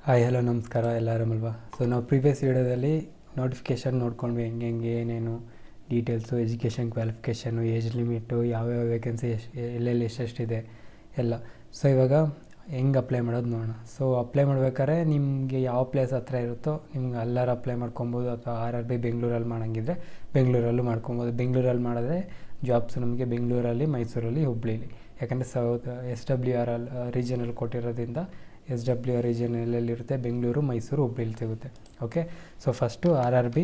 Hi hello ನಮಸ್ಕಾರ, ಎಲ್ಲ ಆರಾಮಲ್ವಾ? So ನಾವು ಪ್ರೀವಿಯಸ್ ವೀಡಿಯೋದಲ್ಲಿ ನೋಟಿಫಿಕೇಷನ್ ನೋಡ್ಕೊಂಡ್ವಿ, ಹೆಂಗೆ ಏನೇನು details, education qualification, age limit, ಯಾವ್ಯಾವ ವೇಕೆನ್ಸಿ ಎಲ್ಲೆಲ್ಲಿ ಎಷ್ಟೆಷ್ಟಿದೆ ಎಲ್ಲ. ಸೊ ಇವಾಗ ಹೆಂಗೆ ಅಪ್ಲೈ ಮಾಡೋದು ನೋಡೋಣ. ಸೊ ಅಪ್ಲೈ ಮಾಡ್ಬೇಕಾದ್ರೆ ನಿಮಗೆ ಯಾವ ಪ್ಲೇಸ್ ಹತ್ರ ಇರುತ್ತೋ ನಿಮ್ಗೆ ಎಲ್ಲರೂ ಅಪ್ಲೈ ಮಾಡ್ಕೊಬೋದು, ಅಥವಾ RRB ಬೆಂಗಳೂರಲ್ಲಿ ಮಾಡೋಂಗಿದ್ರೆ ಬೆಂಗಳೂರಲ್ಲೂ ಮಾಡ್ಕೊಬೋದು. ಬೆಂಗಳೂರಲ್ಲಿ ಮಾಡಿದ್ರೆ ಜಾಬ್ಸ್ ನಮಗೆ ಬೆಂಗಳೂರಲ್ಲಿ, ಮೈಸೂರಲ್ಲಿ, ಹುಬ್ಳೀಲಿ. ಯಾಕಂದರೆ SWR ರೀಜನಲ್ಲಿ ಕೊಟ್ಟಿರೋದ್ರಿಂದ SWR ರೀಜನ್ ಎಲ್ಲೆಲ್ಲಿರುತ್ತೆ, ಬೆಂಗಳೂರು, ಮೈಸೂರು, ಹುಬ್ಳಿಲಿ ಸಿಗುತ್ತೆ. Okay, so first RRB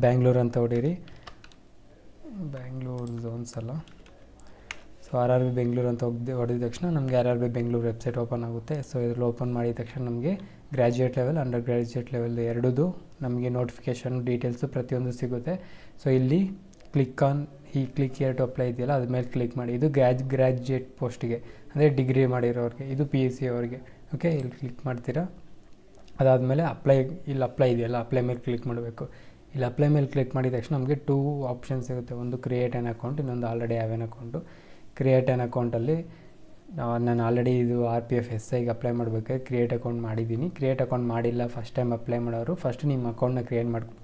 Bangalore ಅಂತ ಹೊಡೀರಿ. ಬ್ಯಾಂಗ್ಳೂರು ಝೋನ್ಸ್ ಅಲ್ಲ, ಸೊ RRB ಬೆಂಗಳೂರು ಅಂತ ಹೊಡೆದ ತಕ್ಷಣ ನಮಗೆ RRB ಬೆಂಗಳೂರು ವೆಬ್ಸೈಟ್ ಓಪನ್ ಆಗುತ್ತೆ. ಸೊ ಇದ್ರಲ್ಲಿ ಓಪನ್ ಮಾಡಿದ ತಕ್ಷಣ ನಮಗೆ graduate level, under graduate level ಎರಡೂ ನಮಗೆ ನೋಟಿಫಿಕೇಷನ್ ಡೀಟೇಲ್ಸು ಪ್ರತಿಯೊಂದು ಸಿಗುತ್ತೆ. ಸೊ ಇಲ್ಲಿ ಕ್ಲಿಕ್ ಹಿಯರ್ ಟು ಅಪ್ಲೈ ಇದೆಯಲ್ಲ, ಅದ್ರ ಮೇಲೆ ಕ್ಲಿಕ್ ಮಾಡಿ. ಇದು ಗ್ರ್ಯಾಜುಯೇಟ್ ಪೋಸ್ಟಿಗೆ, ಅಂದರೆ ಡಿಗ್ರಿ ಮಾಡಿರೋರಿಗೆ, ಇದು PUC ಅವ್ರಿಗೆ. ಓಕೆ, ಇಲ್ಲಿ ಕ್ಲಿಕ್ ಮಾಡ್ತೀರಾ. ಅದಾದಮೇಲೆ ಇಲ್ಲಿ ಅಪ್ಲೈ ಇದೆಯಲ್ಲ, ಅಪ್ಲೈ ಮೇಲೆ ಕ್ಲಿಕ್ ಮಾಡಬೇಕು. ಇಲ್ಲಿ ಅಪ್ಲೈ ಮೇಲೆ ಕ್ಲಿಕ್ ಮಾಡಿದ ತಕ್ಷಣ ನಮಗೆ 2 ಆಪ್ಷನ್ಸ್ ಸಿಗುತ್ತೆ. ಒಂದು ಕ್ರಿಯೇಟ್ ಆ್ಯನ್ ಅಕೌಂಟ್, ಇನ್ನೊಂದು already have an account. Create an ಅಕೌಂಟಲ್ಲಿ ನಾನು ಆಲ್ರೆಡಿ ಇದು RPF SIಗೆ ಅಪ್ಲೈ ಮಾಡಬೇಕಾದ್ರೆ ಕ್ರಿಯೇಟ್ ಅಕೌಂಟ್ ಮಾಡಿದ್ದೀನಿ. ಕ್ರಿಯೇಟ್ ಅಕೌಂಟ್ ಮಾಡಿಲ್ಲ ಫಸ್ಟ್ ಟೈಮ್ ಅಪ್ಲೈ ಮಾಡೋರು, ಫಸ್ಟ್ ನಿಮ್ಮ ಅಕೌಂಟ್ನ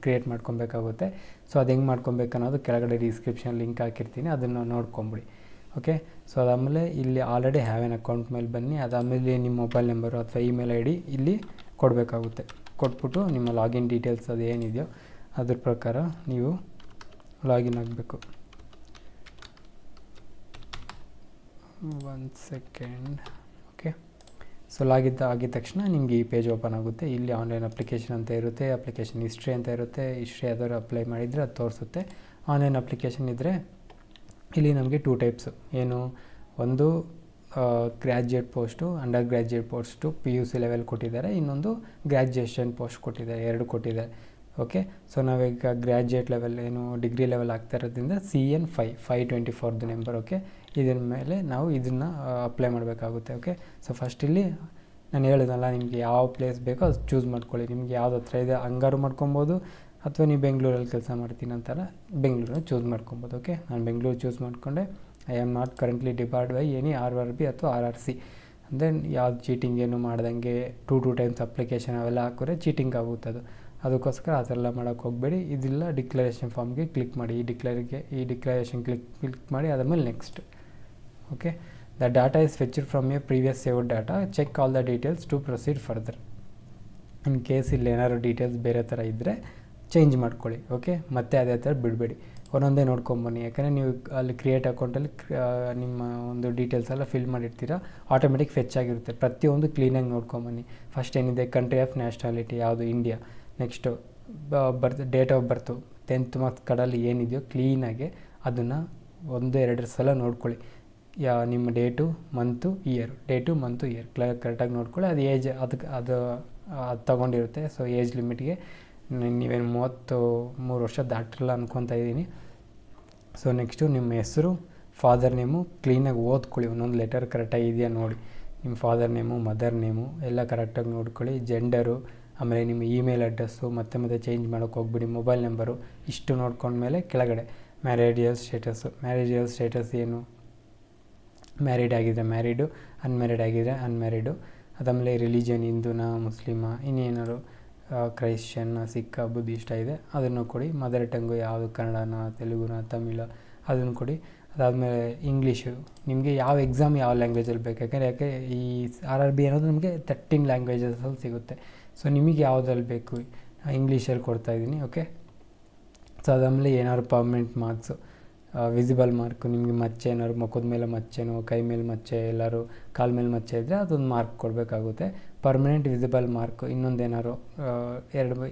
ಕ್ರಿಯೇಟ್ ಮಾಡ್ಕೊಬೇಕಾಗುತ್ತೆ. ಸೊ ಅದು ಹೆಂಗೆ ಮಾಡ್ಕೊಬೇಕು ಅನ್ನೋದು ಕೆಳಗಡೆ ಡಿಸ್ಕ್ರಿಪ್ಷನ್ ಲಿಂಕ್ ಹಾಕಿರ್ತೀನಿ, ಅದನ್ನು ನೋಡ್ಕೊಂಬಿಡಿ. ಓಕೆ, ಸೊ ಅದಾದಮೇಲೆ ಇಲ್ಲಿ ಆಲ್ರೆಡಿ ಹ್ಯಾವ್ ಆ್ಯನ್ ಅಕೌಂಟ್ ಮೇಲೆ ಬನ್ನಿ. ಅದಾದಮೇಲೆ ನಿಮ್ಮ ಮೊಬೈಲ್ ನಂಬರು ಅಥವಾ ಇಮೇಲ್ ID ಇಲ್ಲಿ ಕೊಡಬೇಕಾಗುತ್ತೆ. ಕೊಟ್ಬಿಟ್ಟು ನಿಮ್ಮ ಲಾಗಿನ್ ಡೀಟೇಲ್ಸ್ ಅದು ಏನಿದೆಯೋ ಅದ್ರ ಪ್ರಕಾರ ನೀವು ಲಾಗಿನ್ ಆಗಬೇಕು. 1 ಸೆಕೆಂಡ್. ಓಕೆ, ಸೊ ಆಗಿದ ತಕ್ಷಣ ನಿಮಗೆ ಈ ಪೇಜ್ ಓಪನ್ ಆಗುತ್ತೆ. ಇಲ್ಲಿ ಆನ್ಲೈನ್ ಅಪ್ಲಿಕೇಶನ್ ಅಂತ ಇರುತ್ತೆ, ಅಪ್ಲಿಕೇಶನ್ ಹಿಸ್ಟ್ರಿ ಅಂತ ಇರುತ್ತೆ. ಹಿಸ್ಟ್ರಿ ಯಾವ್ದಾದ್ರು ಅಪ್ಲೈ ಮಾಡಿದರೆ ಅದು ತೋರಿಸುತ್ತೆ. ಆನ್ಲೈನ್ ಅಪ್ಲಿಕೇಶನ್ ಇದ್ದರೆ ಇಲ್ಲಿ ನಮಗೆ 2 ಟೈಪ್ಸು, ಏನು ಒಂದು graduate post, under graduate post PUC level ಕೊಟ್ಟಿದ್ದಾರೆ, ಇನ್ನೊಂದು ಗ್ರ್ಯಾಜುಯೇಷನ್ ಪೋಸ್ಟ್ ಕೊಟ್ಟಿದ್ದಾರೆ, 2 ಕೊಟ್ಟಿದ್ದಾರೆ. ಓಕೆ, ಸೊ ನಾವೀಗ ಗ್ರ್ಯಾಜುಯೇಟ್ ಲೆವೆಲ್ ಏನು ಡಿಗ್ರಿ ಲೆವೆಲ್ ಆಗ್ತಾ ಇರೋದ್ರಿಂದ CN 524 ನಂಬರ್. ಓಕೆ, ಇದರ ಮೇಲೆ ನಾವು ಇದನ್ನು ಅಪ್ಲೈ ಮಾಡಬೇಕಾಗುತ್ತೆ. ಓಕೆ, ಸೊ ಫಸ್ಟ್ ಇಲ್ಲಿ ನಾನು ಹೇಳಿದ್ನಲ್ಲ, ನಿಮಗೆ ಯಾವ ಪ್ಲೇಸ್ ಬೇಕೋ ಅದು ಚೂಸ್ ಮಾಡ್ಕೊಳ್ಳಿ. ನಿಮ್ಗೆ ಯಾವ್ದು ಹತ್ರ ಇದೆ ಹಂಗಾರು ಮಾಡ್ಕೊಬೋದು, ಅಥವಾ ನೀವು ಬೆಂಗಳೂರಲ್ಲಿ ಕೆಲಸ ಮಾಡ್ತೀನಿ ಅಂತಾರ ಬೆಂಗಳೂರನ್ನ ಚೂಸ್ ಮಾಡ್ಕೊಬೋದು. ಓಕೆ, ನಾನು ಬೆಂಗಳೂರು ಚೂಸ್ ಮಾಡಿಕೊಂಡೆ. I am not currently debarred by any RRB ಅಥವಾ RRC. ಅಂದರೆ ಯಾವ್ದು ಚೀಟಿಂಗ್ ಏನು ಮಾಡ್ದಂಗೆ 2 ಟೈಮ್ಸ್ ಅಪ್ಲಿಕೇಶನ್ ಅವೆಲ್ಲ ಹಾಕಿದ್ರೆ ಚೀಟಿಂಗ್ ಆಗುತ್ತೆ. ಅದಕ್ಕೋಸ್ಕರ ಅದೆಲ್ಲ ಮಾಡೋಕ್ಕೆ ಹೋಗಬೇಡಿ. ಇದಿಲ್ಲ ಡಿಕ್ಲರೇಷನ್ ಫಾರ್ಮ್ಗೆ ಕ್ಲಿಕ್ ಮಾಡಿ. ಈ ಡಿಕ್ಲರೇಷನ್ ಕ್ಲಿಕ್ ಮಾಡಿ, ಅದಾದಮೇಲೆ next. Okay, the data is fetched from a previous saved data, check all the details to proceed further. In case ಇಲ್ಲಿ ಏನಾದ್ರು ಡೀಟೇಲ್ಸ್ ಬೇರೆ ಥರ ಇದ್ದರೆ ಚೇಂಜ್ ಮಾಡ್ಕೊಳ್ಳಿ. ಓಕೆ, ಮತ್ತೆ ಅದೇ ಥರ ಬಿಡಬೇಡಿ, ಒಂದೊಂದೇ ನೋಡ್ಕೊಂಬನ್ನಿ. ಯಾಕಂದರೆ ನೀವು ಅಲ್ಲಿ ಕ್ರಿಯೇಟ್ ಅಕೌಂಟಲ್ಲಿ ನಿಮ್ಮ ಒಂದು ಡೀಟೇಲ್ಸ್ ಎಲ್ಲ ಫಿಲ್ ಮಾಡಿರ್ತೀರ, ಆಟೋಮೆಟಿಕ್ ಫೆಚ್ ಆಗಿರುತ್ತೆ. ಪ್ರತಿಯೊಂದು ಕ್ಲೀನಾಗಿ ನೋಡ್ಕೊಂಬನ್ನಿ. ಫಸ್ಟ್ ಏನಿದೆ, ಕಂಟ್ರಿ ಆಫ್ ನ್ಯಾಷನಾಲಿಟಿ ಯಾವುದು, India. Next date of birth, 10th marks ಕಾರ್ಡಲ್ಲಿ ಏನಿದೆಯೋ ಕ್ಲೀನಾಗಿ ಅದನ್ನು 1-2 ಸಲ ನೋಡ್ಕೊಳ್ಳಿ. ನಿಮ್ಮ ಡೇಟು ಮಂತು ಇಯರ್ ಕರೆಕ್ಟಾಗಿ ನೋಡ್ಕೊಳ್ಳಿ. ಅದು ಏಜ್ ಅದು ತೊಗೊಂಡಿರುತ್ತೆ. ಸೊ ಏಜ್ ಲಿಮಿಟ್ಗೆ ನೀವೇನು 33 ವರ್ಷ ದಾಟಿರಲ್ಲ ಅನ್ಕೊತಾ ಇದ್ದೀನಿ. ಸೊ ನೆಕ್ಸ್ಟು ನಿಮ್ಮ ಹೆಸರು, ಫಾದರ್ ನೇಮು ಕ್ಲೀನಾಗಿ ಓದ್ಕೊಳ್ಳಿ. ಒಂದೊಂದು ಲೆಟರ್ ಕರೆಕ್ಟಾಗಿ ಇದೆಯಾ ನೋಡಿ. ನಿಮ್ಮ ಫಾದರ್ ನೇಮು, ಮದರ್ ನೇಮು ಎಲ್ಲ ಕರೆಕ್ಟಾಗಿ ನೋಡ್ಕೊಳ್ಳಿ. ಜೆಂಡರು, ಆಮೇಲೆ ನಿಮ್ಮ ಇಮೇಲ್ ಅಡ್ರೆಸ್ಸು ಮತ್ತೆ ಚೇಂಜ್ ಮಾಡೋಕ್ಕೆ ಹೋಗ್ಬಿಡಿ. ಮೊಬೈಲ್ ನಂಬರು ಇಷ್ಟು ನೋಡ್ಕೊಂಡ್ಮೇಲೆ ಕೆಳಗಡೆ ಮ್ಯಾರೇಜಿಯಲ್ ಸ್ಟೇಟಸ್ ಏನು, ಮ್ಯಾರಿಡ್ ಆಗಿದ್ದರೆ ಮ್ಯಾರಿಡು, ಅನ್ಮ್ಯಾರಿಡ್ ಆಗಿದ್ದರೆ ಅನ್ಮ್ಯಾರಿಡು. ಅದಾದಮೇಲೆ ರಿಲಿಜನ್ ಹಿಂದೂನಾ, ಮುಸ್ಲಿಮಾ, ಇನ್ನೇನಾದ್ರು ಕ್ರೈಶ್ಚಿಯನ್, ಸಿಖ್, ಬುದ್ಧಿಷ್ಟ ಇದೆ ಅದನ್ನು ಕೊಡಿ. ಮದರ್ ಟಂಗು ಯಾವುದು, ಕನ್ನಡನ, ತೆಲುಗುನ, ತಮಿಳ, ಅದನ್ನು ಕೊಡಿ. ಅದಾದಮೇಲೆ ಇಂಗ್ಲೀಷು, ನಿಮಗೆ ಯಾವ ಎಕ್ಸಾಮ್ ಯಾವ ಲ್ಯಾಂಗ್ವೇಜಲ್ಲಿ ಬೇಕು. ಯಾಕೆ ಈ RRB ಅನ್ನೋದು ನಮಗೆ 13 ಲ್ಯಾಂಗ್ವೇಜಸಲ್ಲಿ ಸಿಗುತ್ತೆ. ಸೊ ನಿಮಗೆ ಯಾವುದ್ರಲ್ಲಿ ಬೇಕು, ಇಂಗ್ಲೀಷಲ್ಲಿ ಕೊಡ್ತಾಯಿದ್ದೀನಿ. ಓಕೆ, ಸೊ ಅದಾದಮೇಲೆ ಏನಾದ್ರು ಪರ್ಮನೆಂಟ್ ಮಾರ್ಕ್ಸು, ವಿಸಿಬಲ್ ಮಾರ್ಕು, ನಿಮಗೆ ಮಚ್ಚೆ ಏನಾದ್ರು ಮುಖದ ಮೇಲೆ ಮಚ್ಚೆನೋ, ಕೈ ಮೇಲೆ ಮಚ್ಚೆ, ಎಲ್ಲರೂ ಕಾಲ ಮೇಲೆ ಮಚ್ಚೆ ಇದ್ದರೆ ಅದೊಂದು ಮಾರ್ಕ್ ಕೊಡಬೇಕಾಗುತ್ತೆ. ಪರ್ಮನೆಂಟ್ ವಿಸಿಬಲ್ ಮಾರ್ಕು, ಇನ್ನೊಂದು ಏನಾದ್ರು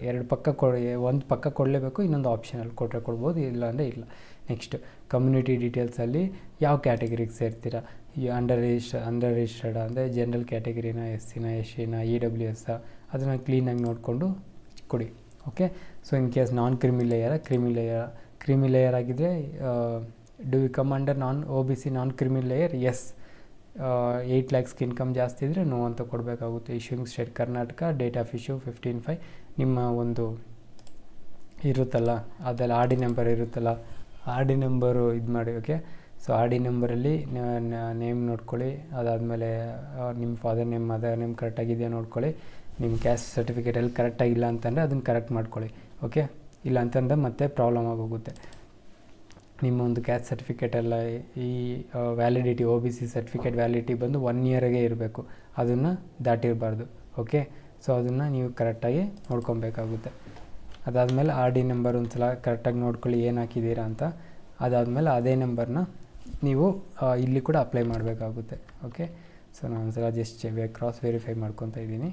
ಎರಡು ಪಕ್ಕ ಒಂದು ಪಕ್ಕ ಕೊಡಲೇಬೇಕು, ಇನ್ನೊಂದು ಆಪ್ಷನಲ್ ಕೊಟ್ಟರೆ ಕೊಡ್ಬೋದು, ಇಲ್ಲ ಅಂದರೆ ಇಲ್ಲ. ನೆಕ್ಸ್ಟ್ ಕಮ್ಯುನಿಟಿ ಡೀಟೇಲ್ಸಲ್ಲಿ ಯಾವ ಕ್ಯಾಟಗರಿಗೆ ಸೇರ್ತೀರಾ, ಈ ಅಂಡರ್ ರಿಜಿಸ್ಟರ್ಡ್ ಅಂದರೆ ಜನರಲ್ ಕ್ಯಾಟಗರಿನ, SCನ, SCನ, EWS ಅದನ್ನು ಕ್ಲೀನಾಗಿ ನೋಡಿಕೊಂಡು ಕೊಡಿ. Okay, so in case non creamy layer ಆಗಿದ್ದರೆ do you come under OBC non creamy layer, S. 8 lakhs income ಜಾಸ್ತಿ ಇದ್ದರೆ ನೋ ಅಂತ ಕೊಡಬೇಕಾಗುತ್ತೆ. Issuing state Karnataka, date of issue 15/5, ನಿಮ್ಮ ಒಂದು ಇರುತ್ತಲ್ಲ ಅದೆಲ್ಲ RD ನಂಬರ್ ಇರುತ್ತಲ್ಲ, RD ನಂಬರು ಇದು ಮಾಡಿ. ಓಕೆ, ಸೊ ಆರ್ ಡಿ ನಂಬರಲ್ಲಿ ನೇಮ್ ನೋಡ್ಕೊಳ್ಳಿ, ಅದಾದಮೇಲೆ ನಿಮ್ಮ ಫಾದರ್ ನೇಮ್ ಮದರ್ ನೇಮ್ ಕರೆಕ್ಟಾಗಿದೆಯಾ ನೋಡ್ಕೊಳ್ಳಿ. ನಿಮ್ಮ ಕ್ಯಾಸ್ಟ್ ಸರ್ಟಿಫಿಕೇಟಲ್ಲಿ ಕರೆಕ್ಟಾಗಿಲ್ಲ ಅಂತಂದರೆ ಅದನ್ನು ಕರೆಕ್ಟ್ ಮಾಡ್ಕೊಳ್ಳಿ. ಓಕೆ, ಇಲ್ಲ ಅಂತಂದರೆ ಮತ್ತೆ ಪ್ರಾಬ್ಲಮ್ ಆಗೋಗುತ್ತೆ. ನಿಮ್ಮ ಒಂದು ಕ್ಯಾಸ್ಟ್ ಸರ್ಟಿಫಿಕೇಟೆಲ್ಲ ಈ ವ್ಯಾಲಿಡಿಟಿ OBC ಸರ್ಟಿಫಿಕೇಟ್ ವ್ಯಾಲಿಡಿಟಿ ಬಂದು 1 ಇಯರ್ಗೆ ಇರಬೇಕು, ಅದನ್ನು ದಾಟಿರಬಾರ್ದು. ಓಕೆ, ಸೊ ಅದನ್ನು ನೀವು ಕರೆಕ್ಟಾಗಿ ನೋಡ್ಕೊಬೇಕಾಗುತ್ತೆ. ಅದಾದಮೇಲೆ ಆರ್ ಡಿ ನಂಬರ್ ಒಂದು ಸಲ ಕರೆಕ್ಟಾಗಿ ನೋಡ್ಕೊಳ್ಳಿ ಏನು ಹಾಕಿದ್ದೀರಾ ಅಂತ. ಅದಾದಮೇಲೆ ಅದೇ ನಂಬರ್ನ ನೀವು ಇಲ್ಲಿ ಕೂಡ ಅಪ್ಲೈ ಮಾಡಬೇಕಾಗುತ್ತೆ. ಓಕೆ, ಸೊ ನಾನು ಒಂದು ಸಲ ಜಸ್ಟ್ ಕ್ರಾಸ್ ವೆರಿಫೈ ಮಾಡ್ಕೊತಾ ಇದ್ದೀನಿ.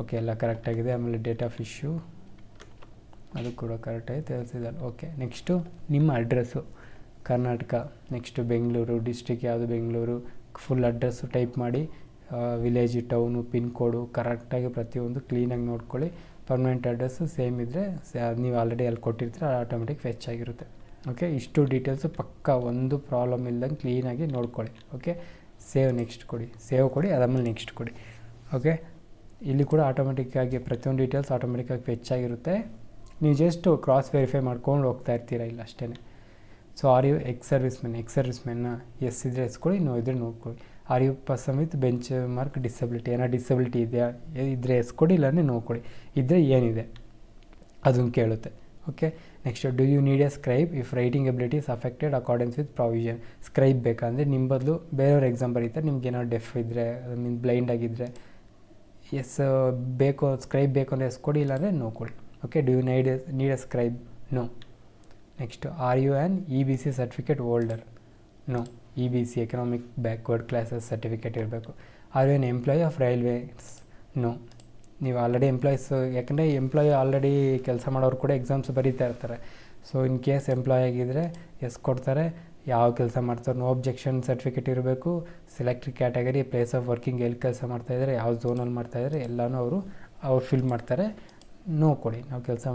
ಓಕೆ, ಎಲ್ಲ ಕರೆಕ್ಟಾಗಿದೆ. ಆಮೇಲೆ ಡೇಟ್ ಆಫ್ ಇಶ್ಯೂ ಅದು ಕೂಡ ಕರೆಕ್ಟಾಗಿ ತಿಳಿಸಿದ್ದಾರೆ. ಓಕೆ, ನೆಕ್ಸ್ಟು ನಿಮ್ಮ address Karnataka, next Bengaluru, district ಯಾವುದು ಬೆಂಗಳೂರು, ಫುಲ್ ಅಡ್ರೆಸ್ಸು ಟೈಪ್ ಮಾಡಿ, ವಿಲೇಜು, ಟೌನು, ಪಿನ್ ಕೋಡು ಕರೆಕ್ಟಾಗಿ ಪ್ರತಿಯೊಂದು ಕ್ಲೀನಾಗಿ ನೋಡ್ಕೊಳ್ಳಿ. ಪರ್ಮನೆಂಟ್ ಅಡ್ರೆಸ್ಸು ಸೇಮ್ ಇದ್ದರೆ ನೀವು ಆಲ್ರೆಡಿ ಅಲ್ಲಿ ಕೊಟ್ಟಿರ್ತೀರ, ಆಟೋಮೆಟಿಕ್ ಫೆಚ್ ಆಗಿರುತ್ತೆ. ಓಕೆ, ಇಷ್ಟು ಡೀಟೇಲ್ಸು ಪಕ್ಕ ಒಂದು ಪ್ರಾಬ್ಲಮ್ ಇಲ್ದಂಗೆ ಕ್ಲೀನಾಗಿ ನೋಡ್ಕೊಳ್ಳಿ. ಓಕೆ, ಸೇವ್ ನೆಕ್ಸ್ಟ್ ಕೊಡಿ, ಸೇವ್ ಕೊಡಿ, ಅದಾದಮೇಲೆ ನೆಕ್ಸ್ಟ್ ಕೊಡಿ. ಓಕೆ, ಇಲ್ಲಿ ಕೂಡ ಆಟೋಮೆಟಿಕ್ಕಾಗಿ ಪ್ರತಿಯೊಂದು ಡೀಟೇಲ್ಸ್ ಆಟೋಮೆಟಿಕ್ಕಾಗಿ ಫೆಚ್ ಆಗಿರುತ್ತೆ. ನೀವು ಜಸ್ಟ್ ಕ್ರಾಸ್ ವೆರಿಫೈ ಮಾಡ್ಕೊಂಡು ಹೋಗ್ತಾ ಇರ್ತೀರ ಇಲ್ಲ ಅಷ್ಟೇ. ಸೊ ಆರ್ ಯು ಎಕ್ಸ್ ಸರ್ವಿಸ್ಮೆನ್ನ ಎಸ್ ಇದ್ದರೆ ಎಸ್ ಕೊಡಿ, ನೋ ಇದ್ದರೆ ನೋಡ್ಕೊಳ್ಳಿ. Are you person with benchmark disability, ಏನೋ ಡಿಸಬಿಲಿಟಿ ಇದೆಯಾ ಇದ್ದರೆ ಎಸ್ ಕೊಡಿ, ಇಲ್ಲಾಂದರೆ ನೋ ಕೊಡಿ. ಇದ್ದರೆ ಏನಿದೆ ಅದನ್ನು ಕೇಳುತ್ತೆ. Okay, next do you need a scribe if writing abilities affected accordance with provision. Scribe ಬೇಕಂದರೆ ನಿಮ್ಮ ಬದಲು ಬೇರೆಯವ್ರ ಎಕ್ಸಾಮ್ ಬರೀತಾರೆ, ನಿಮ್ಗೆ ಏನೋ ಡೆಫ್ ಇದ್ದರೆ ಮೀನ್ ಬ್ಲೈಂಡ್ ಆಗಿದ್ದರೆ ಎಸ್ ಬೇಕು, ಸ್ಕ್ರೈಬ್ ಬೇಕು ಅಂದರೆ ಎಸ್ ಕೊಡಿ, ಇಲ್ಲಾಂದರೆ ನೋ ಕೊಡಿ. Okay, do you need a scribe, no. Next are you an EBC certificate holder, no. EBC economic backward classes certificate ಇರಬೇಕು. Are you an employee of railways, no. ನೀವು already employees, ಯಾಕಂದರೆ employee already ಕೆಲಸ ಮಾಡೋರು ಕೂಡ exams ಬರೀತಾ ಇರ್ತಾರೆ. So in case employee ಆಗಿದ್ದರೆ yes ಕೊಡ್ತಾರೆ. ಯಾವ ಕೆಲಸ ಮಾಡ್ತಾರೆ, ನೋ ಅಬ್ಜೆಕ್ಷನ್ ಸರ್ಟಿಫಿಕೇಟ್ ಇರಬೇಕು. Selected category, place of working, ಎಲ್ಲಿ ಕೆಲಸ ಮಾಡ್ತಾಯಿದ್ದಾರೆ, ಯಾವ ಝೋನಲ್ಲಿ ಮಾಡ್ತಾಯಿದ್ದಾರೆ ಎಲ್ಲನೂ ಅವ್ರು ಫಿಲ್ ಮಾಡ್ತಾರೆ, ನೋ ಕೊಡಿ. ನಾವು ಕೆಲಸ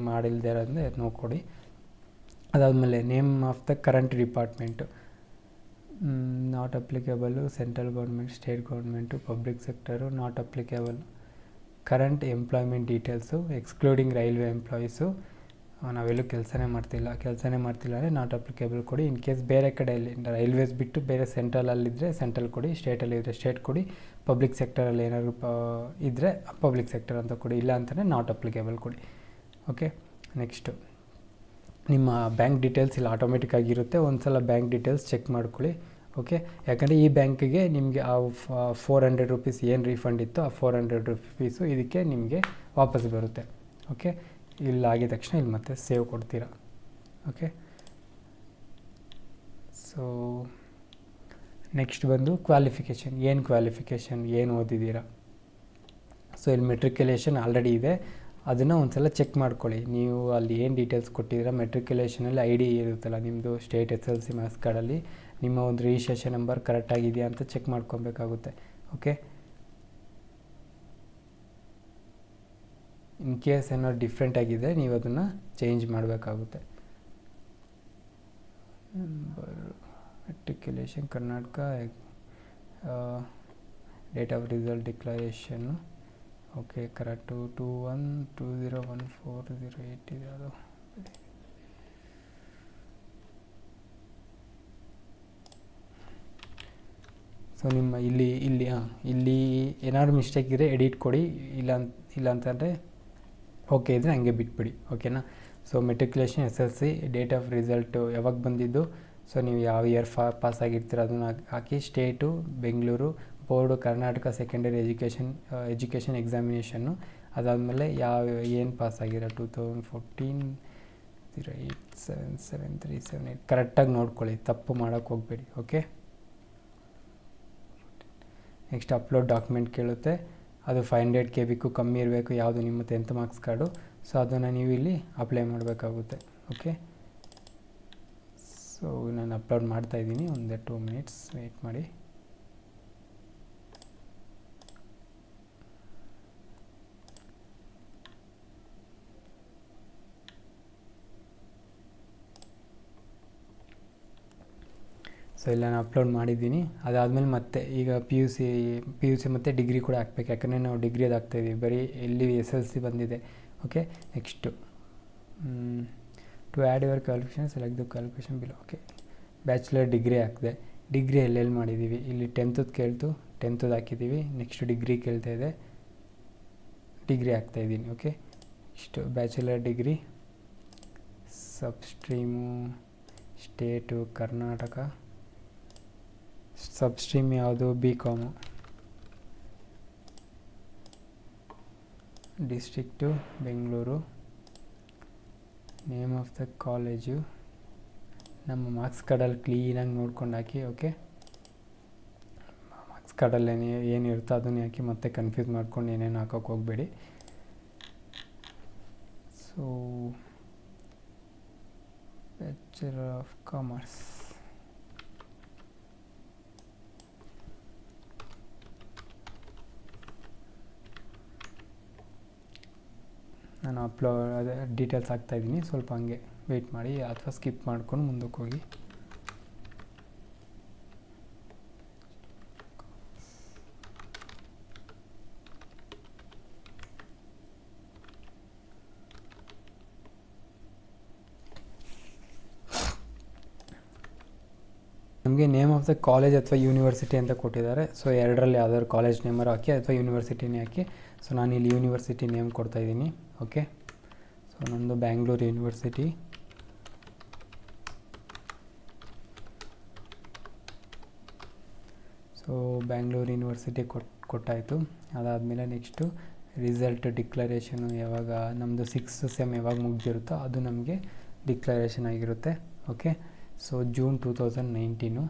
ಮಾಡಿಲ್ಲದೆ ಇರೋದ್ರೆ ನೋ ಕೊಡಿ. ಅದಾದಮೇಲೆ name of the current department, not applicable. Central government, state government, public sector, not applicable. Current employment details excluding railway employees, ನಾವೆಲ್ಲೂ ಕೆಲಸನೇ ಮಾಡ್ತಿಲ್ಲ ಅಂದರೆ ನಾಟ್ ಅಪ್ಲಿಕೇಬಲ್ ಕೊಡಿ. ಇನ್ ಕೇಸ್ ಬೇರೆ ಕಡೆಯಲ್ಲಿ ರೈಲ್ವೇಸ್ ಬಿಟ್ಟು ಬೇರೆ ಸೆಂಟ್ರಲಲ್ಲಿದ್ದರೆ ಸೆಂಟ್ರಲ್ ಕೊಡಿ, ಸ್ಟೇಟಲ್ಲಿದ್ದರೆ ಸ್ಟೇಟ್ ಕೊಡಿ, ಪಬ್ಲಿಕ್ ಸೆಕ್ಟರಲ್ಲಿ ಏನಾದರೂ ಇದ್ದರೆ ಪಬ್ಲಿಕ್ ಸೆಕ್ಟರ್ ಅಂತ ಕೊಡಿ, ಇಲ್ಲ ಅಂತಲೇ ನಾಟ್ ಅಪ್ಲಿಕೇಬಲ್ ಕೊಡಿ. ಓಕೆ, ನೆಕ್ಸ್ಟು ನಿಮ್ಮ ಬ್ಯಾಂಕ್ ಡೀಟೇಲ್ಸ್ ಇಲ್ಲಿ ಆಟೋಮೆಟಿಕ್ ಆಗಿರುತ್ತೆ. ಒಂದು ಸಲ ಬ್ಯಾಂಕ್ ಡೀಟೇಲ್ಸ್ ಚೆಕ್ ಮಾಡ್ಕೊಳ್ಳಿ. ಓಕೆ, ಯಾಕಂದರೆ ಈ ಬ್ಯಾಂಕಿಗೆ ನಿಮಗೆ ಆ 400 ರೂಪೀಸ್ ಏನು ರೀಫಂಡ್ ಇತ್ತು, ಆ 400 ರೂಪೀಸು ಇದಕ್ಕೆ ನಿಮಗೆ ವಾಪಸ್ ಬರುತ್ತೆ. ಓಕೆ, ಇಲ್ಲಿ ಆಗಿದ ತಕ್ಷಣ ಇಲ್ಲಿ ಮತ್ತೆ ಸೇವ್ ಕೊಡ್ತೀರಾ. ಓಕೆ, ಸೊ ನೆಕ್ಸ್ಟ್ ಬಂದು ಕ್ವಾಲಿಫಿಕೇಷನ್. ಏನು ಓದಿದ್ದೀರಾ? ಸೊ ಇಲ್ಲಿ ಮೆಟ್ರಿಕ್ಯುಲೇಷನ್ ಆಲ್ರೆಡಿ ಇದೆ, ಅದನ್ನು ಒಂದು ಸಲ ಚೆಕ್ ಮಾಡ್ಕೊಳ್ಳಿ. ನೀವು ಅಲ್ಲಿ ಏನು ಡೀಟೇಲ್ಸ್ ಕೊಟ್ಟಿದ್ದೀರಾ, ಮೆಟ್ರಿಕ್ಯುಲೇಷನಲ್ಲಿ ID ಇರುತ್ತಲ್ಲ ನಿಮ್ಮದು ಸ್ಟೇಟ್ SLC ಮಾರ್ಕ್ಸ್ ಕಾರ್ಡಲ್ಲಿ ನಿಮ್ಮ ಒಂದು ರಿಜಿಸ್ಟ್ರೇಷನ್ ನಂಬರ್ ಕರೆಕ್ಟಾಗಿದೆಯಾ ಅಂತ ಚೆಕ್ ಮಾಡ್ಕೊಬೇಕಾಗುತ್ತೆ. ಓಕೆ, ಇನ್ ಕೇಸ್ ಏನಾದ್ರು ಡಿಫ್ರೆಂಟ್ ಆಗಿದೆ ನೀವು ಅದನ್ನು ಚೇಂಜ್ ಮಾಡಬೇಕಾಗುತ್ತೆ. Matriculation Karnataka, date of result declaration. Okay, correct 21201408 ಇದೆ ಅದು. ಸೊ ನಿಮ್ಮ ಇಲ್ಲಿ ಏನಾದ್ರು ಮಿಸ್ಟೇಕ್ ಇದ್ದರೆ ಎಡಿಟ್ ಕೊಡಿ, ಇಲ್ಲ ಅಂತಂದರೆ ಓಕೆ ಇದ್ದರೆ ಹಂಗೆ ಬಿಟ್ಬಿಡಿ. ಓಕೆನಾ? So matriculation SLC date of result ಯಾವಾಗ ಬಂದಿದ್ದು, ಸೊ ನೀವು ಯಾವ ಇಯರ್ ಪಾಸ್ ಆಗಿರ್ತೀರ ಅದನ್ನು ಹಾಕಿ. State Bengaluru, board Karnataka secondary education examination. ಅದಾದಮೇಲೆ ಏನು ಪಾಸ್ ಆಗಿರೋ 2014 0877378 ಕರೆಕ್ಟಾಗಿ ನೋಡ್ಕೊಳ್ಳಿ, ತಪ್ಪು ಮಾಡೋಕ್ಕೆ ಹೋಗಬೇಡಿ. ಓಕೆ, ನೆಕ್ಸ್ಟ್ ಅಪ್ಲೋಡ್ ಡಾಕ್ಯುಮೆಂಟ್ ಕೇಳುತ್ತೆ. ಅದು 500 KB ಕಮ್ಮಿ ಇರಬೇಕು, ಯಾವುದು ನಿಮ್ಮ 10th ಮಾರ್ಕ್ಸ್ ಕಾರ್ಡು. ಸೊ ಅದನ್ನು ನೀವು ಇಲ್ಲಿ ಅಪ್ಲೈ ಮಾಡಬೇಕಾಗುತ್ತೆ. ಓಕೆ, ಸೊ ನಾನು ಅಪ್ಲೋಡ್ ಮಾಡ್ತಾಯಿದ್ದೀನಿ, ಒಂದು 2 ಮಿನಿಟ್ಸ್ ವೆಯ್ಟ್ ಮಾಡಿ. ಸೊ ಇಲ್ಲ ನಾನು ಅಪ್ಲೋಡ್ ಮಾಡಿದ್ದೀನಿ. ಅದಾದಮೇಲೆ ಮತ್ತೆ ಈಗ ಪಿ ಯು ಸಿ ಮತ್ತು ಡಿಗ್ರಿ ಕೂಡ ಹಾಕ್ಬೇಕು, ಯಾಕಂದರೆ ನಾವು ಡಿಗ್ರಿ ಅದು ಹಾಕ್ತಾಯಿದ್ದೀವಿ. ಬರೀ ಇಲ್ಲಿ SLC ಬಂದಿದೆ. Okay. Next to add your qualification select the qualification below. Okay, bachelor degree ಹಾಕಿದೆ. ಡಿಗ್ರಿ ಎಲ್ಲೆಲ್ಲಿ ಮಾಡಿದ್ದೀವಿ, ಇಲ್ಲಿ 10th ಕೇಳ್ತು, 10th ಹಾಕಿದ್ದೀವಿ. ನೆಕ್ಸ್ಟ್ ಡಿಗ್ರಿ ಕೇಳ್ತಾ ಇದೆ, ಡಿಗ್ರಿ ಹಾಕ್ತಾಯಿದ್ದೀನಿ. ಓಕೆ, ಇಷ್ಟು ಬ್ಯಾಚುಲರ್ ಡಿಗ್ರಿ, ಸಬ್ಸ್ಟ್ರೀಮು ಸ್ಟೇಟು ಕರ್ನಾಟಕ, ಸಬ್ಸ್ಟ್ರೀಮ್ ಯಾವುದು BCom, district Bengaluru, name of the college, ನಮ್ಮ ಮಾರ್ಕ್ಸ್ ಕಾರ್ಡಲ್ಲಿ ಕ್ಲೀನಾಗಿ ನೋಡ್ಕೊಂಡು ಹಾಕಿ. ಓಕೆ, ಮಾರ್ಕ್ಸ್ ಕಾರ್ಡಲ್ಲಿ ಏನಿರುತ್ತೋ ಅದನ್ನು ಹಾಕಿ ಮತ್ತೆ ಕನ್ಫ್ಯೂಸ್ ಮಾಡ್ಕೊಂಡು ಏನೇನು ಹಾಕೋಕ್ಕೆ ಹೋಗಬೇಡಿ. ಸೊ ಬ್ಯಾಚುಲರ್ ಆಫ್ ಕಾಮರ್ಸ್, ನಾನು ಅದೇ ಡೀಟೇಲ್ಸ್ ಹಾಕ್ತಾಯಿದ್ದೀನಿ. ಸ್ವಲ್ಪ ಹಂಗೆ ವೆಯ್ಟ್ ಮಾಡಿ ಅಥವಾ ಸ್ಕಿಪ್ ಮಾಡ್ಕೊಂಡು ಮುಂದಕ್ಕೆ ಹೋಗಿ. ನಮಗೆ ನೇಮ್ ಆಫ್ ದ ಕಾಲೇಜ್ ಅಥವಾ ಯೂನಿವರ್ಸಿಟಿ ಅಂತ ಕೊಟ್ಟಿದ್ದಾರೆ. ಸೊ ಎರಡರಲ್ಲಿ ಯಾವ್ದಾದ್ರು ಕಾಲೇಜ್ ನೇಮರು ಹಾಕಿ ಅಥವಾ ಯೂನಿವರ್ಸಿಟಿನೇ ಹಾಕಿ. ಸೊ ನಾನು ಇಲ್ಲಿ ಯೂನಿವರ್ಸಿಟಿ ನೇಮ್ ಕೊಡ್ತಾಯಿದ್ದೀನಿ. ಓಕೆ, ಸೊ ನಮ್ಮದು Bangalore university. So Bangalore university ಕೊಟ್ಟಾಯಿತು. ಅದಾದಮೇಲೆ ನೆಕ್ಸ್ಟು ರಿಸಲ್ಟ್ ಡಿಕ್ಲರೇಷನು ಯಾವಾಗ ನಮ್ಮದು 6th ಸೆಮ್ ಯಾವಾಗ ಮುಗ್ದಿರುತ್ತೋ ಅದು ನಮಗೆ ಡಿಕ್ಲರೇಷನ್ ಆಗಿರುತ್ತೆ. Okay, so June 2019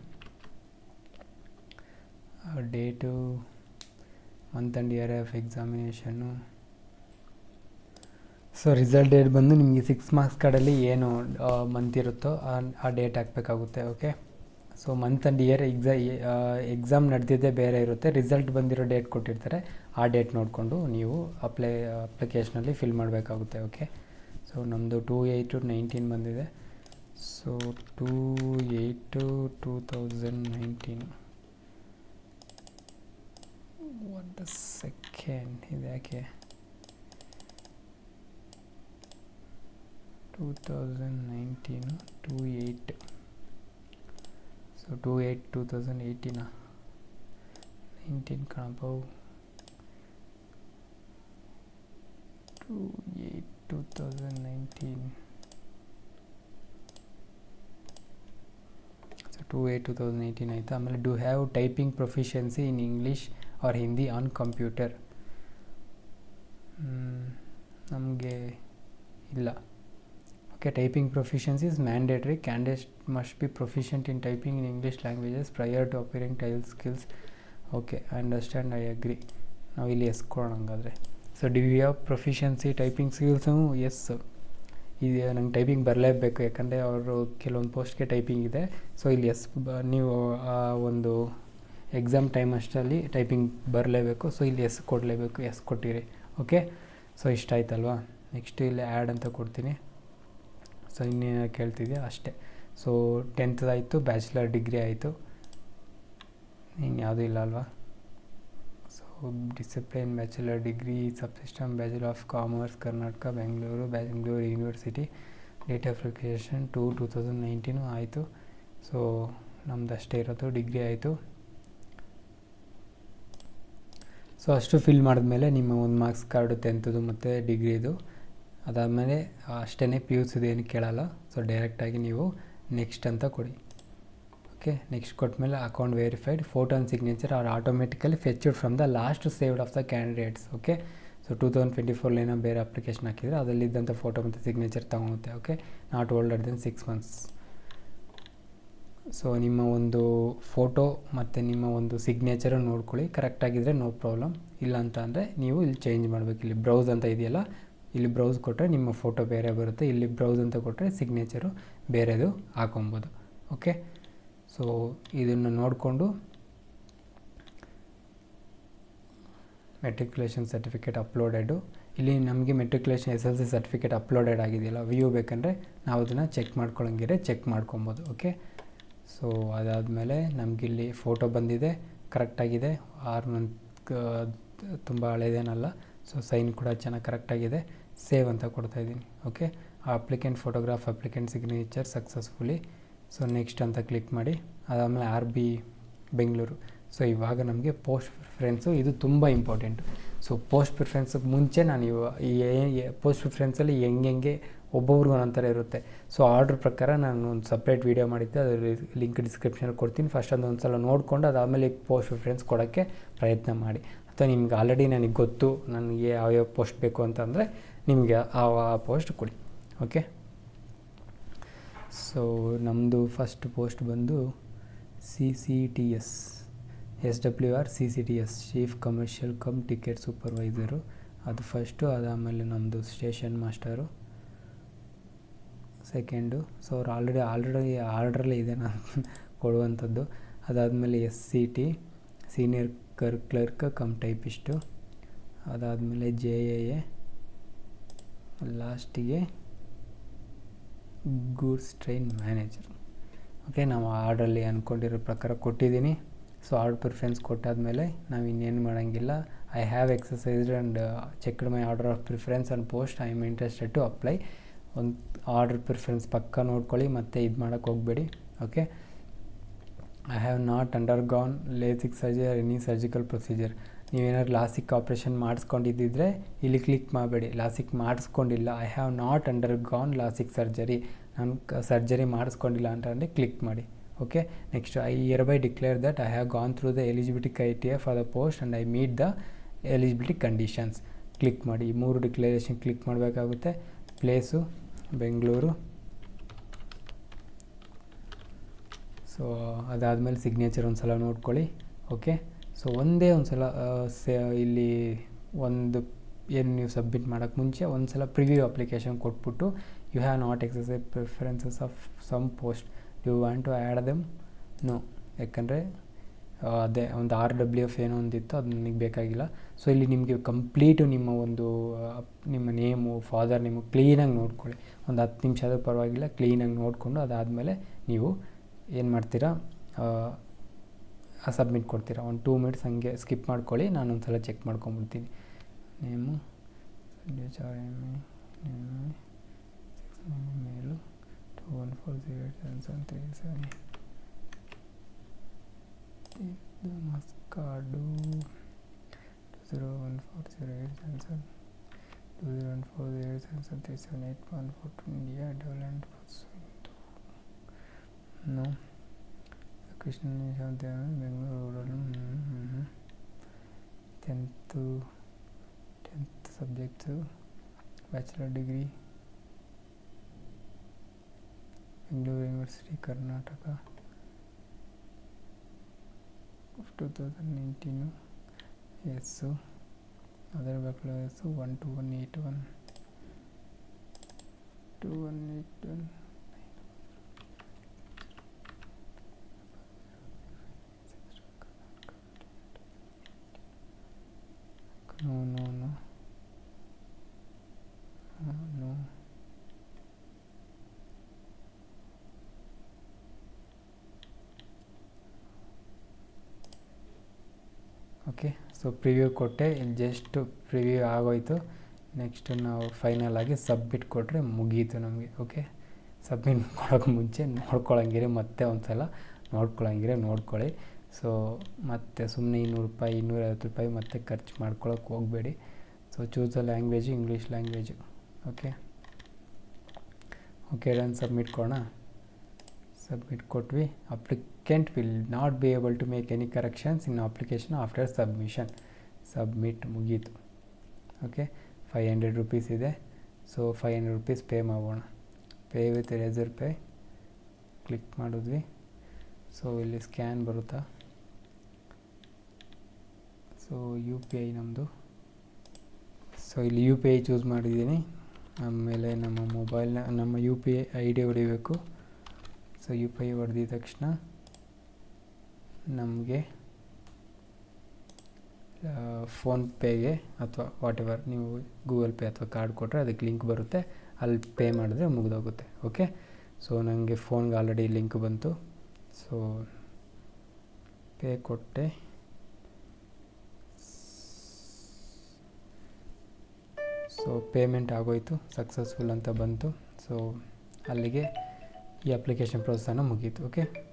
date, month and year of examination. So result date ಬಂದು ನಿಮಗೆ 6 ಮಾರ್ಕ್ಸ್ ಕಾರ್ಡಲ್ಲಿ ಏನು ಮಂತ್ ಇರುತ್ತೋ ಆ ಡೇಟ್ ಹಾಕಬೇಕಾಗುತ್ತೆ. Okay, so month and year exam ನಡೆದಿದ್ದೇ ಬೇರೆ ಇರುತ್ತೆ, ರಿಸಲ್ಟ್ ಬಂದಿರೋ ಡೇಟ್ ಕೊಟ್ಟಿರ್ತಾರೆ, ಆ ಡೇಟ್ ನೋಡಿಕೊಂಡು ನೀವು ಅಪ್ಲಿಕೇಶನಲ್ಲಿ ಫಿಲ್ ಮಾಡಬೇಕಾಗುತ್ತೆ. ಓಕೆ, ಸೊ ನಮ್ಮದು 2/8/19 ಬಂದಿದೆ. ಸೊ 2/8/2019. ಒಂದು ಸೆಕೆಂಡ್, ಇದು ಯಾಕೆ 2019 2/8. ಸೊ 2/8/2018 19 ಕಣಪ್ಪ. 2/8/2019. ಸೊ 2/8/2018 ಆಯಿತು. ಆಮೇಲೆ do have typing proficiency in English or Hindi on computer. ನಮಗೆ ಇಲ್ಲ. Okay, typing proficiency is mandatory. Candidate must be proficient in typing in English languages prior to appearing tile skills. Okay, I understand, I agree. ನಾವು ಇಲ್ಲಿ yes ಕೊಡೋಣ ಹಂಗಾದರೆ. So do you have proficiency typing skills? Yes. ಇದು ನಂಗೆ typing ಬರಲೇಬೇಕು, ಯಾಕಂದರೆ ಅವರು ಕೆಲವೊಂದು ಪೋಸ್ಟ್ಗೆ ಟೈಪಿಂಗ್ ಇದೆ. ಸೊ ಇಲ್ಲಿ ಎಸ್, ನೀವು ಆ ಒಂದು ಎಕ್ಸಾಮ್ ಟೈಮ್ ಅಷ್ಟರಲ್ಲಿ ಟೈಪಿಂಗ್ ಬರಲೇಬೇಕು. ಸೊ ಇಲ್ಲಿ ಎಸ್ ಕೊಡಲೇಬೇಕು, ಎಸ್ ಕೊಟ್ಟಿರಿ. ಓಕೆ, ಸೊ ಇಷ್ಟ ಆಯ್ತಲ್ವಾ. ನೆಕ್ಸ್ಟ್ ಇಲ್ಲಿ ಆ್ಯಡ್ ಅಂತ ಕೊಡ್ತೀನಿ. ಸೊ ಇನ್ನೇನು ಕೇಳ್ತಿದ್ಯಾ ಅಷ್ಟೇ. ಸೊ 10th ಆಯಿತು, ಬ್ಯಾಚುಲರ್ ಡಿಗ್ರಿ ಆಯಿತು, ಇನ್ನು ಯಾವುದೂ ಇಲ್ಲ ಅಲ್ವಾ. So discipline bachelor degree, subsystem bachelor of commerce Karnataka Bengaluru university, date of application 2/2019 ಆಯಿತು. ಸೊ ನಮ್ದು ಅಷ್ಟೇ ಇರೋದು, ಡಿಗ್ರಿ ಆಯಿತು. ಸೊ ಅಷ್ಟು ಫಿಲ್ ಮಾಡಿದ್ಮೇಲೆ ನಿಮ್ಮ ಒಂದು ಮಾರ್ಕ್ಸ್ ಕಾರ್ಡು 10th ಮತ್ತು ಡಿಗ್ರಿದು, ಅದಾದಮೇಲೆ ಅಷ್ಟೇ PUCದು ಏನು ಕೇಳಲ್ಲ. ಸೊ ಡೈರೆಕ್ಟಾಗಿ ನೀವು ನೆಕ್ಸ್ಟ್ ಅಂತ ಕೊಡಿ. ಓಕೆ, ನೆಕ್ಸ್ಟ್ ಕೊಟ್ಟಮೇಲೆ account verified, photo and signature are automatically fetched from the last saved of the candidates. Okay, so 2024 ಏನೋ ಬೇರೆ ಅಪ್ಲಿಕೇಶನ್ ಹಾಕಿದರೆ ಅದರಲ್ಲಿದ್ದಂಥ ಫೋಟೋ ಮತ್ತು ಸಿಗ್ನೇಚರ್ ತೊಗೊಳುತ್ತೆ. Okay, not older than 6 months. So ನಿಮ್ಮ ಒಂದು ಫೋಟೋ ಮತ್ತು ನಿಮ್ಮ ಒಂದು ಸಿಗ್ನೇಚರು ನೋಡ್ಕೊಳ್ಳಿ, ಕರೆಕ್ಟಾಗಿದ್ದರೆ ನೋ ಪ್ರಾಬ್ಲಮ್. ಇಲ್ಲ ಅಂತ ಅಂದರೆ ನೀವು ಇಲ್ಲಿ ಚೇಂಜ್ ಮಾಡಬೇಕು. ಇಲ್ಲಿ ಬ್ರೌಸ್ ಅಂತ ಇದೆಯಲ್ಲ, ಇಲ್ಲಿ ಬ್ರೌಸ್ ಕೊಟ್ಟರೆ ನಿಮ್ಮ ಫೋಟೋ ಬೇರೆ ಬರುತ್ತೆ, ಇಲ್ಲಿ ಬ್ರೌಸ್ ಅಂತ ಕೊಟ್ಟರೆ ಸಿಗ್ನೇಚರು ಬೇರೆದು ಹಾಕೊಬೋದು. ಓಕೆ, ಸೊ ಇದನ್ನು ನೋಡಿಕೊಂಡು ಮೆಟ್ರಿಕ್ಯುಲೇಷನ್ ಸರ್ಟಿಫಿಕೇಟ್ ಅಪ್ಲೋಡೆಡು, ಇಲ್ಲಿ ನಮಗೆ ಮೆಟ್ರಿಕ್ಯುಲೇಷನ್ SSLC ಸರ್ಟಿಫಿಕೇಟ್ ಅಪ್ಲೋಡೆಡ್ ಆಗಿದೆಯಲ್ಲ, ವ್ಯೂ ಬೇಕಂದರೆ ನಾವು ಅದನ್ನು ಚೆಕ್ ಮಾಡ್ಕೊಳ್ಳೋಂಗಿದ್ರೆ ಚೆಕ್ ಮಾಡ್ಕೊಬೋದು. ಓಕೆ, ಸೊ ಅದಾದಮೇಲೆ ನಮಗಿಲ್ಲಿ ಫೋಟೋ ಬಂದಿದೆ, ಕರೆಕ್ಟಾಗಿದೆ, 6 month ತುಂಬ ಹಳೇದೇನಲ್ಲ. ಸೊ ಸೈನ್ ಕೂಡ ಚೆನ್ನಾಗಿ ಕರೆಕ್ಟಾಗಿದೆ. ಸೇವ್ ಅಂತ ಕೊಡ್ತಾಯಿದ್ದೀನಿ. Okay, applicant photograph applicant signature successfully. So next ಅಂತ ಕ್ಲಿಕ್ ಮಾಡಿ. ಅದಾದಮೇಲೆ RB ಬೆಂಗಳೂರು. ಸೊ ಇವಾಗ ನಮಗೆ ಪೋಸ್ಟ್ ಪ್ರಿಫರೆನ್ಸು ಇದು ತುಂಬ ಇಂಪಾರ್ಟೆಂಟು. ಸೊ ಪೋಸ್ಟ್ ಪ್ರಿಫರೆನ್ಸಿಗೆ ಮುಂಚೆ ನಾನು ಪೋಸ್ಟ್ ಪ್ರಿಫರೆನ್ಸಲ್ಲಿ ಹೆಂಗೆ ಒಬ್ಬೊಬ್ರಿಗೂ ಒಂಥರ ಇರುತ್ತೆ. ಸೊ ಆರ್ಡ್ರ್ ಪ್ರಕಾರ ನಾನು ಒಂದು ಸಪ್ರೇಟ್ ವೀಡಿಯೋ ಮಾಡಿದ್ದೆ, ಅದ್ರ ಲಿಂಕ್ ಡಿಸ್ಕ್ರಿಪ್ಷನಲ್ಲಿ ಕೊಡ್ತೀನಿ. ಫಸ್ಟ್ ಅದೊಂದು ಸಲ ನೋಡಿಕೊಂಡು ಅದಾದಮೇಲೆ ಪೋಸ್ಟ್ ಪ್ರಿಫರೆನ್ಸ್ ಕೊಡೋಕ್ಕೆ ಪ್ರಯತ್ನ ಮಾಡಿ. ಅಥವಾ ನಿಮ್ಗೆ ಆಲ್ರೆಡಿ ನನಗೆ ಗೊತ್ತು ನನಗೆ ಯಾವ್ಯಾವ ಪೋಸ್ಟ್ ಬೇಕು ಅಂತಂದರೆ ನಿಮಗೆ ಆ ಪೋಸ್ಟ್ ಕೊಡಿ. ಓಕೆ, ಸೊ ನಮ್ಮದು ಫಸ್ಟ್ ಪೋಸ್ಟ್ ಬಂದು CCTS SWR CCTS chief commercial come ticket supervisor, ಅದು ಫಸ್ಟು. ಅದಾದಮೇಲೆ ನಮ್ಮದು ಸ್ಟೇಷನ್ ಮಾಸ್ಟರು ಸೆಕೆಂಡು. ಸೊ ಅವ್ರು ಆಲ್ರೆಡಿ ಆರ್ಡ್ರಲ್ಲೇ ಇದೆ ನಾನು ಕೊಡುವಂಥದ್ದು. ಅದಾದಮೇಲೆ SCT senior clerk come typist. ಅದಾದಮೇಲೆ JAA, ಲಾಸ್ಟಿಗೆ ಗೂಡ್ಸ್ ಟ್ರೈನ್ ಮ್ಯಾನೇಜರ್. ಓಕೆ, ನಾವು ಆರ್ಡ್ರಲ್ಲಿ ಅಂದ್ಕೊಂಡಿರೋ ಪ್ರಕಾರ ಕೊಟ್ಟಿದ್ದೀನಿ. ಸೊ ಆರ್ಡರ್ ಪ್ರಿಫರೆನ್ಸ್ ಕೊಟ್ಟಾದಮೇಲೆ ನಾವು ಇನ್ನೇನು ಮಾಡೋಂಗಿಲ್ಲ. I have exercised and checked my order of preference and post. I am interested to apply. ಒಂದು ಆರ್ಡರ್ ಪ್ರಿಫರೆನ್ಸ್ ಪಕ್ಕ ನೋಡ್ಕೊಳ್ಳಿ, ಮತ್ತು ಇದು ಮಾಡೋಕ್ಕೆ ಹೋಗಬೇಡಿ. Okay, I have not undergone lasik surgery or any surgical procedure. ನೀವೇನಾದ್ರು ಲಾಸಿಕ್ ಆಪ್ರೇಷನ್ ಮಾಡಿಸ್ಕೊಂಡಿದ್ದಿದ್ರೆ ಇಲ್ಲಿ ಕ್ಲಿಕ್ ಮಾಡಬೇಡಿ. ಲಾಸಿಕ್ ಮಾಡಿಸ್ಕೊಂಡಿಲ್ಲ, I have not undergone lasik surgery, ನಾನು ಸರ್ಜರಿ ಮಾಡಿಸ್ಕೊಂಡಿಲ್ಲ ಅಂತಂದರೆ ಕ್ಲಿಕ್ ಮಾಡಿ. Okay, next I hereby declare that I have gone through the eligibility criteria for the post and I meet the eligibility conditions. Click ಮಾಡಿ. ಈ 3 declaration click ಮಾಡಬೇಕಾಗುತ್ತೆ. Place Bengaluru. So ಅದಾದಮೇಲೆ signature ಒಂದು ಸಲ ನೋಡ್ಕೊಳ್ಳಿ. ಓಕೆ, ಸೊ ಒಂದೇ ಒಂದು ಸಲ ಇಲ್ಲಿ ಒಂದು ಏನು ನೀವು ಸಬ್ಮಿಟ್ ಮಾಡೋಕ್ಕೆ ಮುಂಚೆ ಒಂದು ಸಲ ಪ್ರಿವ್ಯೂ ಅಪ್ಲಿಕೇಶನ್ ಕೊಟ್ಬಿಟ್ಟು you have not exercise preferences of some post, you want to add them no. ಯಾಕಂದರೆ ಅದೇ ಒಂದು RWF ಏನೋ ಒಂದಿತ್ತು, ಅದು ನನಗೆ ಬೇಕಾಗಿಲ್ಲ. ಸೊ ಇಲ್ಲಿ ನಿಮಗೆ ಕಂಪ್ಲೀಟು ನಿಮ್ಮ ನೇಮು ಫಾದರ್ ನೇಮು ಕ್ಲೀನಾಗಿ ನೋಡ್ಕೊಳ್ಳಿ. ಒಂದು 10 ನಿಮಿಷ ಆದರೂ ಪರವಾಗಿಲ್ಲ, ಕ್ಲೀನಾಗಿ ನೋಡಿಕೊಂಡು ಅದಾದಮೇಲೆ ನೀವು ಏನು ಮಾಡ್ತೀರಾ, ಸಬ್ಮಿಟ್ ಕೊಡ್ತೀರಾ. ಒಂದು 2 ಮಿನಿಟ್ಸ್ ಹಂಗೆ ಸ್ಕಿಪ್ ಮಾಡ್ಕೊಳ್ಳಿ, ನಾನೊಂದು ಸಲ ಚೆಕ್ ಮಾಡ್ಕೊಂಬಿಡ್ತೀನಿ. ನೇಮು ಮೇಲು 21408737 ಇದು ಮಸ್ಕಾಡು 20140877 20140877 India development no Krishna Bengaluru rural 10th subjects bachelor degree Bengaluru university Karnataka 2019 yes ಅದರ backlogs 12181 2181 No. Okay, so preview ಕೊಟ್ಟೆ. ಇಲ್ಲಿ ಜಸ್ಟ್ ಪ್ರಿವ್ಯೂ ಆಗೋಯ್ತು. ನೆಕ್ಸ್ಟ್ ನಾವು ಫೈನಲ್ ಆಗಿ ಸಬ್ಮಿಟ್ ಕೊಟ್ಟರೆ ಮುಗೀತು ನಮಗೆ. ಓಕೆ, ಸಬ್ಮಿಟ್ ಕೊಡೋಕ್ಕೆ ಮುಂಚೆ ನೋಡ್ಕೊಳ್ಳೋಂಗಿರಿ, ಮತ್ತೆ ಒಂದು ಸಲ ನೋಡ್ಕೊಳ್ಳಿ. ಸೊ ಮತ್ತು ಸುಮ್ಮನೆ ₹200 ₹250 ಮತ್ತೆ ಖರ್ಚು ಮಾಡ್ಕೊಳ್ಳೋಕೆ ಹೋಗಬೇಡಿ. So choose the language English language. Okay done. Submit ಕೊಡೋಣ. ಸಬ್ಮಿಟ್ ಕೊಟ್ವಿ. Applicant will not be able to make any corrections in application after submission. Submit ಮುಗೀತು. ಓಕೆ, ₹500 ಇದೆ. ಸೊ ₹500 ಪೇ ಮಾಡೋಣ. Pay with Razorpay click ಮಾಡಿದ್ವಿ. So ಇಲ್ಲಿ scan ಬರುತ್ತಾ. So UPI ನಮ್ಮದು. So ಇಲ್ಲಿ UPI ಚೂಸ್ ಮಾಡಿದ್ದೀನಿ. ಆಮೇಲೆ ನಮ್ಮ UPI ID ಹೊಡಿಬೇಕು. ಸೊ UPI ಹೊಡೆದಿದ ತಕ್ಷಣ ನಮಗೆ ಫೋನ್ಪೇಗೆ ಅಥವಾ ವಾಟೆವರ್ ನೀವು ಗೂಗಲ್ ಪೇ ಅಥವಾ ಕಾರ್ಡ್ ಕೊಟ್ಟರೆ ಅದಕ್ಕೆ ಲಿಂಕ್ ಬರುತ್ತೆ, ಅಲ್ಲಿ ಪೇ ಮಾಡಿದ್ರೆ ಮುಗಿದೋಗುತ್ತೆ. ಓಕೆ, ಸೊ ನನಗೆ ಫೋನ್ಗೆ ಆಲ್ರೆಡಿ ಲಿಂಕ್ ಬಂತು. ಸೊ ಪೇ ಕೊಟ್ಟೆ. ಸೊ ಪೇಮೆಂಟ್ ಆಗೋಯಿತು, ಸಕ್ಸಸ್ಫುಲ್ ಅಂತ ಬಂತು. ಸೊ ಅಲ್ಲಿಗೆ ಈ ಅಪ್ಲಿಕೇಶನ್ ಪ್ರೋಸೆಸ್ಸನ್ನು ಮುಗೀತು. ಓಕೆ.